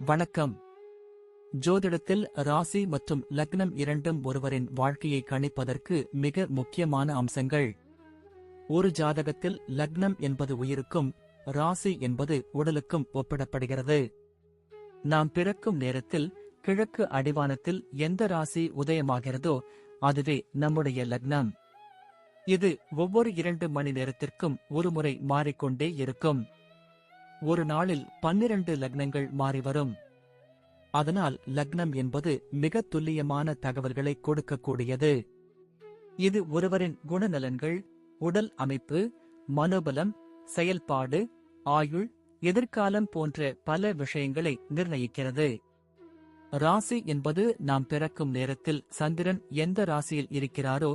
வணக்கம். ஜோதிடத்தில் ராசி மற்றும் லக்னம் இரண்டும் ஒருவரின் வாழ்க்கையை கணிப்பதற்கு மிக முக்கியமான அம்சங்கள். ஒரு ஜாதகத்தில் லக்னம் என்பது உயிருக்கும், ராசி என்பது உடலுக்கும் ஒப்பிடப்படுகிறது. நாம் பிறக்கும் நேரத்தில் கிழக்கு அடிவானத்தில் எந்த ராசி உதயமாகிறதோ அதுவே நம்முடைய லக்னம். இது ஒவ்வொரு 2 மணி நேரத்திற்கும் ஒருமுறை மாறிக்கொண்டே இருக்கும். ஒரு நாளில் 12 லக்னங்கள் மாறிவரும். அதனால் லக்னம் என்பது மிக துல்லியமான தகவல்களை கொடுக்கக்கூடியது. இது ஒருவரின் குணநலன்கள், உடல் அமைப்பு, மனோபலம், செயல்பாடு, ஆயுள், எதிர்காலம் போன்ற பல விஷயங்களை நிர்ணயிக்கிறது. ராசி என்பது நாம் பிறக்கும் நேரத்தில் சந்திரன் எந்த ராசியில் இருக்கிறாரோ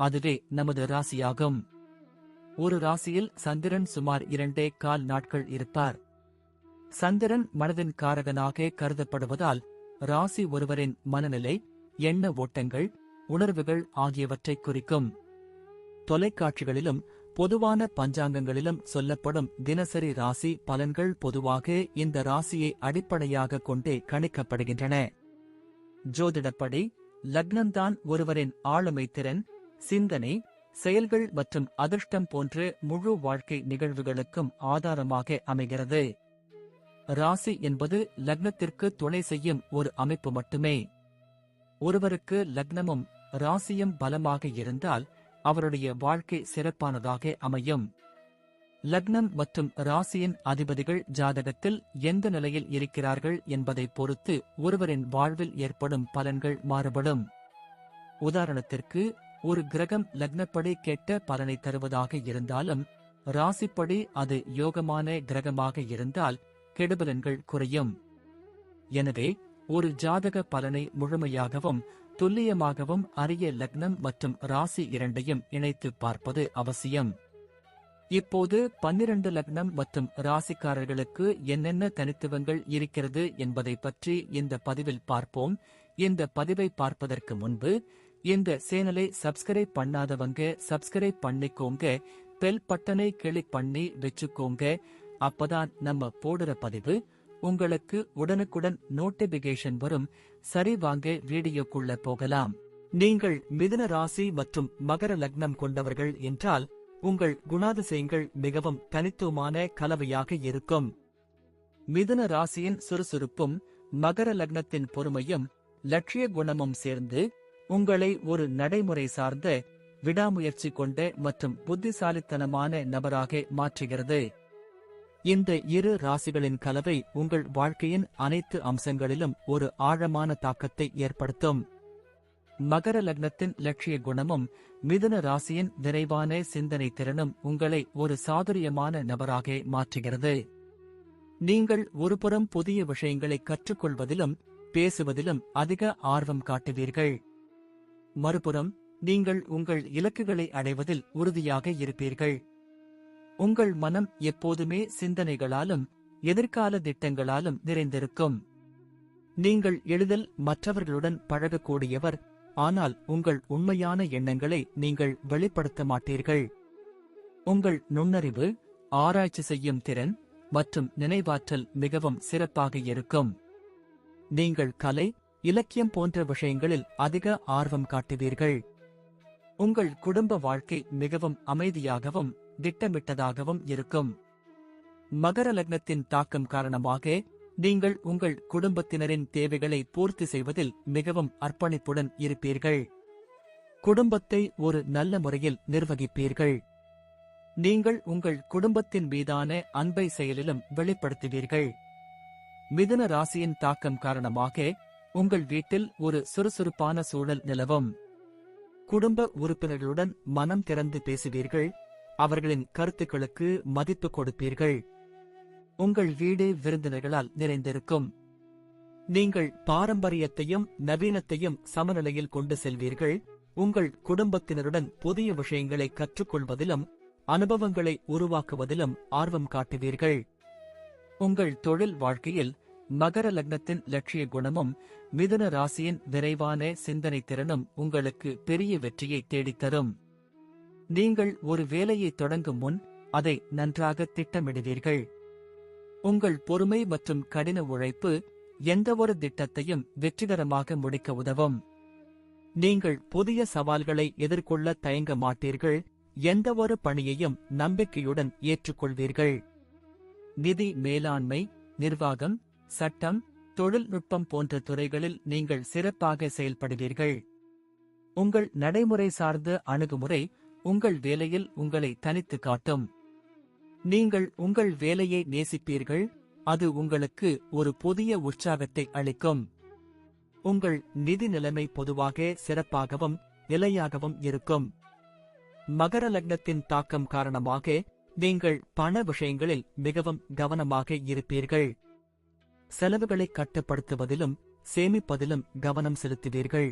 அதுவே நமது ராசியாகும். ஒரு ராசியில் சந்திரன் சுமார் 2.25 நாட்கள் இருப்பார். சந்திரன் மனதின் காரகனாக கருதப்படுவதால் ராசி ஒருவரின் மனநிலை, எண்ண ஓட்டங்கள், உணர்வுகள் ஆகியவற்றை குறிக்கும். தொலைக்காட்சிகளிலும் பொதுவான பஞ்சாங்கங்களிலும் சொல்லப்படும் தினசரி ராசி பலன்கள் பொதுவாக இந்த ராசியை அடிப்படையாக கொண்டே கணிக்கப்படுகின்றன. ஜோதிடப்படி லக்னம்தான் ஒருவரின் ஆளுமை திறன், சிந்தனை, செயல்கள் மற்றும் அதிர்ஷ்டம் போன்ற முழு வாழ்க்கை நிகழ்வுகளுக்கும் ஆதாரமாக அமைகிறது. ராசி என்பது லக்னத்திற்கு துணை செய்யும் ஒரு அமைப்பு மட்டுமே. ஒருவருக்கு லக்னமும் ராசியும் பலமாக இருந்தால் அவருடைய வாழ்க்கை சிறப்பானதாக அமையும். லக்னம் மற்றும் ராசியின் அதிபதிகள் ஜாதகத்தில் எந்த நிலையில் இருக்கிறார்கள் என்பதை பொறுத்து ஒருவரின் வாழ்வில் ஏற்படும் பலன்கள் மாறுபடும். உதாரணத்திற்கு, ஒரு கிரகம் லக்னப்படி கெட்ட பலனை தருவதாக இருந்தாலும் ராசிப்படி அது யோகமான கிரகமாக இருந்தால் கெடுபலன்கள் குறையும். எனவே ஒரு ஜாதக பலனை முழுமையாகவும் துல்லியமாகவும் அறிய லக்னம் மற்றும் ராசி இரண்டையும் இணைத்து பார்ப்பது அவசியம். இப்போது 12 லக்னம் மற்றும் ராசிக்காரர்களுக்கு என்னென்ன தனித்துவங்கள் இருக்கிறது என்பதை பற்றி இந்த பதிவில் பார்ப்போம். இந்த பதிவை பார்ப்பதற்கு முன்பு இந்த சேனலை சப்ஸ்கிரைப் பண்ணாதவங்க சப்ஸ்கிரைப் பண்ணிக்கோங்க, பெல் பட்டனை கிளிக் பண்ணி வச்சுக்கோங்க. அப்பதான் நம்ம போடுற பதிவு உங்களுக்கு உடனுக்குடன் நோட்டிபிகேஷன் வரும். சரி, வாங்க வீடியோக்குள்ள போகலாம். நீங்கள் மிதுன ராசி மற்றும் மகர லக்னம் கொண்டவர்கள் என்றால் உங்கள் குணாதிசயங்கள் மிகவும் தனித்துவமான கலவையாக இருக்கும். மிதுன ராசியின் சுறுசுறுப்பும் மகர லக்னத்தின் பொறுமையும் லட்சிய குணமும் சேர்ந்து உங்களை ஒரு நடைமுறை சார்ந்த, விடாமுயற்சி கொண்ட மற்றும் புத்திசாலித்தனமான நபராக மாற்றுகிறது. இந்த இரு ராசிகளின் கலவை உங்கள் வாழ்க்கையின் அனைத்து அம்சங்களிலும் ஒரு ஆழமான தாக்கத்தை ஏற்படுத்தும். மகர லக்னத்தின் லட்சிய குணமும் மிதுன ராசியின் விரைவான சிந்தனை திறனும் உங்களை ஒரு சாதுரியமான நபராக மாற்றுகிறது. நீங்கள் ஒருபுறம் புதிய விஷயங்களை கற்றுக்கொள்வதிலும் பேசுவதிலும் அதிக ஆர்வம் காட்டுவீர்கள். மறுபுறம் நீங்கள் உங்கள் இலக்குகளை அடைவதில் உறுதியாக இருப்பீர்கள். உங்கள் மனம் எப்போதுமே சிந்தனைகளாலும் எதிர்கால திட்டங்களாலும் நிறைந்திருக்கும். நீங்கள் எளிதில் மற்றவர்களுடன் பழகக்கூடியவர், ஆனால் உங்கள் உண்மையான எண்ணங்களை நீங்கள் வெளிப்படுத்த மாட்டீர்கள். உங்கள் நுண்ணறிவு, ஆராய்ச்சி செய்யும் திறன் மற்றும் நினைவாற்றல் மிகவும் சிறப்பாக இருக்கும். நீங்கள் கலை, இலக்கியம் போன்ற விஷயங்களில் அதிக ஆர்வம் காட்டுவீர்கள். உங்கள் குடும்ப வாழ்க்கை மிகவும் அமைதியாகவும் திட்டமிட்டதாகவும் இருக்கும். மகர லக்னத்தின் தாக்கம் காரணமாக நீங்கள் உங்கள் குடும்பத்தினரின் தேவைகளை பூர்த்தி செய்வதில் மிகவும் அர்ப்பணிப்புடன் இருப்பீர்கள். குடும்பத்தை ஒரு நல்ல முறையில் நிர்வகிப்பீர்கள். நீங்கள் உங்கள் குடும்பத்தின் மீதான அன்பை செயலிலும் வெளிப்படுத்துவீர்கள். மிதுன ராசியின் தாக்கம் காரணமாக உங்கள் வீட்டில் ஒரு சுறுசுறுப்பான சூழல் நிலவும். குடும்ப உறுப்பினர்களுடன் மனம் திறந்து பேசுவீர்கள். அவர்களின் கருத்துக்களுக்கு மதிப்பு கொடுப்பீர்கள். உங்கள் வீடு விருந்தினர்களால் நிறைந்திருக்கும். நீங்கள் பாரம்பரியத்தையும் நவீனத்தையும் சமநிலையில் கொண்டு செல்வீர்கள். உங்கள் குடும்பத்தினருடன் புதிய விஷயங்களை கற்றுக்கொள்வதிலும் அனுபவங்களை உருவாக்குவதிலும் ஆர்வம் காட்டுவீர்கள். உங்கள் தொழில் வாழ்க்கையில் மகர லக்னத்தின் லட்சிய குணமும் மிதுன ராசியின் விரைவான சிந்தனை திறனும் உங்களுக்கு பெரிய வெற்றியை தேடித்தரும். நீங்கள் ஒரு வேலையை தொடங்கும் முன் அதை நன்றாக திட்டமிடுவீர்கள். உங்கள் பொறுமை மற்றும் கடின உழைப்பு எந்தவொரு திட்டத்தையும் வெற்றிகரமாக முடிக்க உதவும். நீங்கள் புதிய சவால்களை எதிர்கொள்ள தயங்க மாட்டீர்கள், எந்தவொரு பணியையும் நம்பிக்கையுடன் ஏற்றுக்கொள்வீர்கள். நிதி மேலாண்மை, நிர்வாகம், சட்டம், தொழில்நுட்பம் போன்ற துறைகளில் நீங்கள் சிறப்பாக செயல்படுவீர்கள். உங்கள் நடைமுறை சார்ந்த அணுகுமுறை உங்கள் வேலையில் உங்களை தனித்து காட்டும். நீங்கள் உங்கள் வேலையை நேசிப்பீர்கள், அது உங்களுக்கு ஒரு புதிய உற்சாகத்தை அளிக்கும். உங்கள் நிதி நிலைமை பொதுவாக சிறப்பாகவும் நிலையாகவும் இருக்கும். மகர லக்னத்தின் தாக்கம் காரணமாக நீங்கள் பண விஷயங்களில் மிகவும் கவனமாக இருப்பீர்கள். செலவுகளை கட்டுப்படுத்துவதிலும் சேமிப்பதிலும் கவனம் செலுத்துவீர்கள்.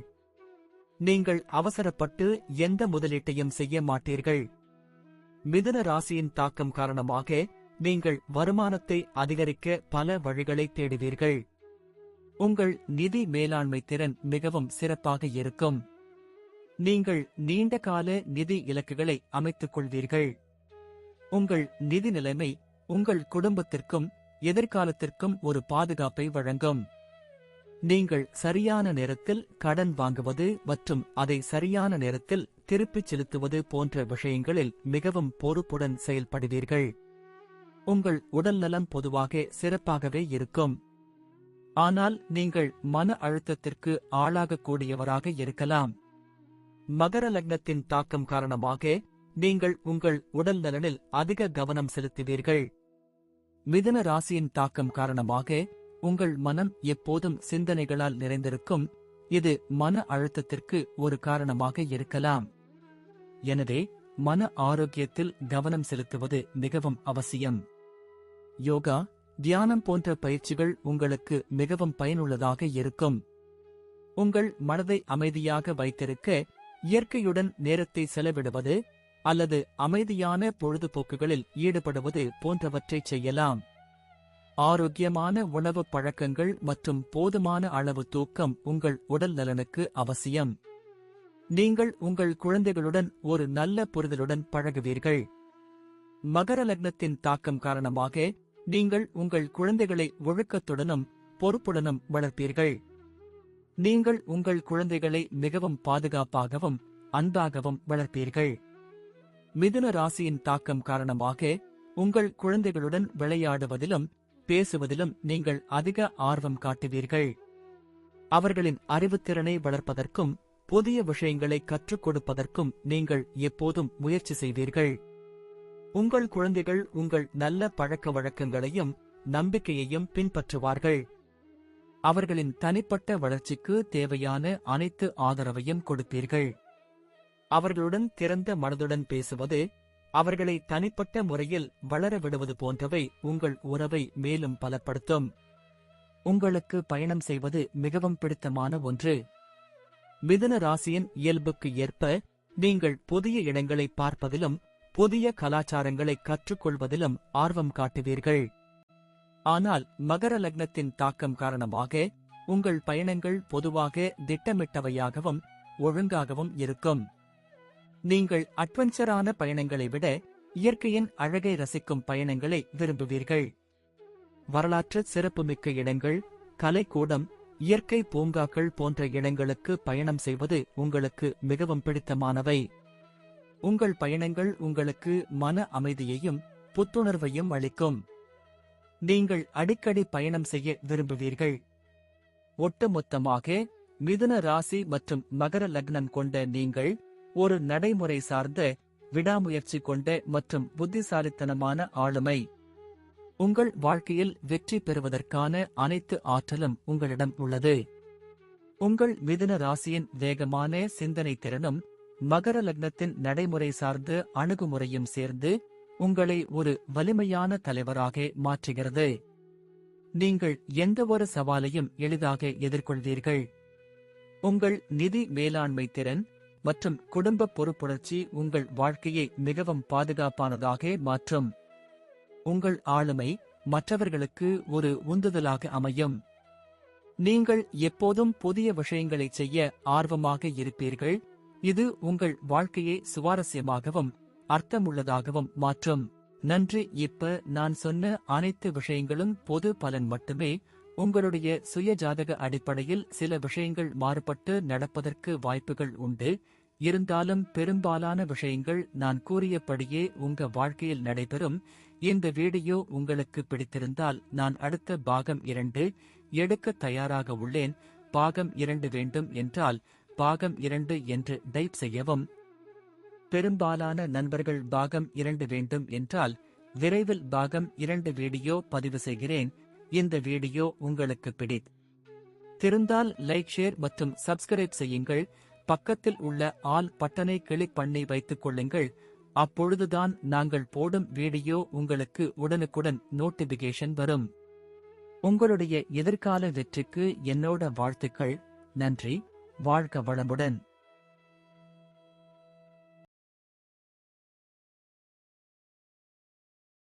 நீங்கள் அவசரப்பட்டு எந்த முதலீட்டையும் செய்ய மாட்டீர்கள். மிதுன ராசியின் தாக்கம் காரணமாக நீங்கள் வருமானத்தை அதிகரிக்க பல வழிகளை தேடுவீர்கள். உங்கள் நிதி மேலாண்மை திறன் மிகவும் சிறப்பாக இருக்கும். நீங்கள் நீண்ட கால நிதி இலக்குகளை அமைத்துக் கொள்வீர்கள். உங்கள் நிதி நிலைமை உங்கள் குடும்பத்திற்கும் எதிர்காலத்திற்கும் ஒரு பாதுகாப்பை வழங்கும். நீங்கள் சரியான நேரத்தில் கடன் வாங்குவது மற்றும் அதை சரியான நேரத்தில் திருப்பிச் செலுத்துவது போன்ற விஷயங்களில் மிகவும் பொறுப்புடன் செயல்படுவீர்கள். உங்கள் உடல்நலம் பொதுவாக சிறப்பாகவே இருக்கும். ஆனால் நீங்கள் மன அழுத்தத்திற்கு ஆளாகக்கூடியவராக இருக்கலாம். மகர லக்னத்தின் தாக்கம் காரணமாக நீங்கள் உங்கள் உடல் நலனில் அதிக கவனம் செலுத்துவீர்கள். மிதுன ராசியின் தாக்கம் காரணமாக உங்கள் மனம் எப்போதும் சிந்தனைகளால் நிறைந்திருக்கும். இது மன அழுத்தத்திற்கு ஒரு காரணமாக இருக்கலாம். எனவே மன ஆரோக்கியத்தில் கவனம் செலுத்துவது மிகவும் அவசியம். யோகா, தியானம் போன்ற பயிற்சிகள் உங்களுக்கு மிகவும் பயனுள்ளதாக இருக்கும். உங்கள் மனதை அமைதியாக வைத்திருக்க இயற்கையுடன் நேரத்தை செலவிடுவது அல்லது அமைதியான பொழுதுபோக்குகளில் ஈடுபடுவது போன்றவற்றை செய்யலாம். ஆரோக்கியமான உணவு பழக்கங்கள் மற்றும் போதுமான அளவு தூக்கம் உங்கள் உடல் நலனுக்கு அவசியம். நீங்கள் உங்கள் குழந்தைகளுடன் ஒரு நல்ல புரிதலுடன் பழகுவீர்கள். மகர லக்னத்தின் தாக்கம் காரணமாக நீங்கள் உங்கள் குழந்தைகளை ஒழுக்கத்துடனும் பொறுப்புடனும் வளர்ப்பீர்கள். நீங்கள் உங்கள் குழந்தைகளை மிகவும் பாதுகாப்பாகவும் அன்பாகவும் வளர்ப்பீர்கள். மிதுன ராசியின் தாக்கம் காரணமாக உங்கள் குழந்தைகளுடன் விளையாடுவதிலும் பேசுவதிலும் நீங்கள் அதிக ஆர்வம் காட்டுவீர்கள். அவர்களின் அறிவுத்திறனை வளர்ப்பதற்கும் புதிய விஷயங்களை கற்றுக் கொடுப்பதற்கும் நீங்கள் எப்போதும் முயற்சி செய்வீர்கள். உங்கள் குழந்தைகள் உங்கள் நல்ல பழக்க வழக்கங்களையும் நம்பிக்கையையும் பின்பற்றுவார்கள். அவர்களின் தனிப்பட்ட வளர்ச்சிக்கு தேவையான அனைத்து ஆதரவையும் கொடுப்பீர்கள். அவர்களுடன் திறந்த மனதுடன் பேசுவது, அவர்களை தனிப்பட்ட முறையில் வளர விடுவது போன்றவை உங்கள் உறவை மேலும் பலப்படுத்தும். உங்களுக்கு பயணம் செய்வது மிகவும் பிடித்தமான ஒன்று. மிதுன ராசியின் இயல்புக்கு ஏற்ப நீங்கள் புதிய இடங்களை பார்ப்பதிலும் புதிய கலாச்சாரங்களை கற்றுக்கொள்வதிலும் ஆர்வம் காட்டுவீர்கள். ஆனால் மகர லக்னத்தின் தாக்கம் காரணமாக உங்கள் பயணங்கள் பொதுவாக திட்டமிட்டவையாகவும் ஒழுங்காகவும் இருக்கும். நீங்கள் அட்வென்ச்சரான பயணங்களை விட இயற்கையின் அழகை ரசிக்கும் பயணங்களை விரும்புவீர்கள். வரலாற்று சிறப்புமிக்க இடங்கள், கலைக்கூடம், இயற்கை பூங்காக்கள் போன்ற இடங்களுக்கு பயணம் செய்வது உங்களுக்கு மிகவும் பிடித்தமானவை. உங்கள் பயணங்கள் உங்களுக்கு மன அமைதியையும் புத்துணர்வையும் அளிக்கும். நீங்கள் அடிக்கடி பயணம் செய்ய விரும்புவீர்கள். ஒட்டுமொத்தமாக மிதுன ராசி மற்றும் மகர லக்னம் கொண்ட நீங்கள் ஒரு நடைமுறை சார்ந்த, விடாமுயற்சி கொண்ட மற்றும் புத்திசாலித்தனமான ஆளுமை. உங்கள் வாழ்க்கையில் வெற்றி பெறுவதற்கான அனைத்து ஆற்றலும் உங்களிடம் உள்ளது. உங்கள் மிதுன ராசியின் வேகமான சிந்தனை திறனும் மகர லக்னத்தின் நடைமுறை சார்ந்த அணுகுமுறையும் சேர்ந்து உங்களை ஒரு வலிமையான தலைவராக மாற்றுகிறது. நீங்கள் எந்தவொரு சவாலையும் எளிதாக எதிர்கொள்வீர்கள். உங்கள் நிதி மேலாண்மை திறன் மற்றும் குடும்ப பொறுப்புணர்ச்சி உங்கள் வாழ்க்கையை மிகவும் பாதுகாப்பானதாக மாற்றும். உங்கள் ஆளுமை மற்றவர்களுக்கு ஒரு உந்துதலாக அமையும். நீங்கள் எப்போதும் புதிய விஷயங்களை செய்ய ஆர்வமாக இருப்பீர்கள். இது உங்கள் வாழ்க்கையை சுவாரஸ்யமாகவும் அர்த்தமுள்ளதாகவும் மாற்றும். நன்றி. இப்ப நான் சொன்ன அனைத்து விஷயங்களும் பொது பலன் மட்டுமே. உங்களுடைய சுய ஜாதக அடிப்படையில் சில விஷயங்கள் மாறுபட்டு நடப்பதற்கு வாய்ப்புகள் உண்டு. இருந்தாலும் பெரும்பாலான விஷயங்கள் நான் கூறியபடியே உங்க வாழ்க்கையில் நடைபெறும். இந்த வீடியோ உங்களுக்கு பிடித்திருந்தால் நான் அடுத்த பாகம் 2 எடுக்க தயாராக உள்ளேன். பாகம் 2 வேண்டும் என்றால் பாகம் 2 என்று டைப் செய்யவும். பெரும்பாலான நண்பர்கள் பாகம் 2 வேண்டும் என்றால் விரைவில் பாகம் 2 வீடியோ பதிவு செய்கிறேன். இந்த வீடியோ உங்களுக்கு பிடித்திருந்தால் லைக், ஷேர் மற்றும் சப்ஸ்கிரைப் செய்யுங்கள். பக்கத்தில் உள்ள ஆல் பட்டனை கிளிக் பண்ணி வைத்துக் கொள்ளுங்கள். அப்பொழுதுதான் நாங்கள் போடும் வீடியோ உங்களுக்கு உடனுக்குடன் நோட்டிபிகேஷன் வரும். உங்களுடைய எதிர்கால வெற்றிக்கு என்னோட வாழ்த்துக்கள். நன்றி. வாழ்க வளமுடன்.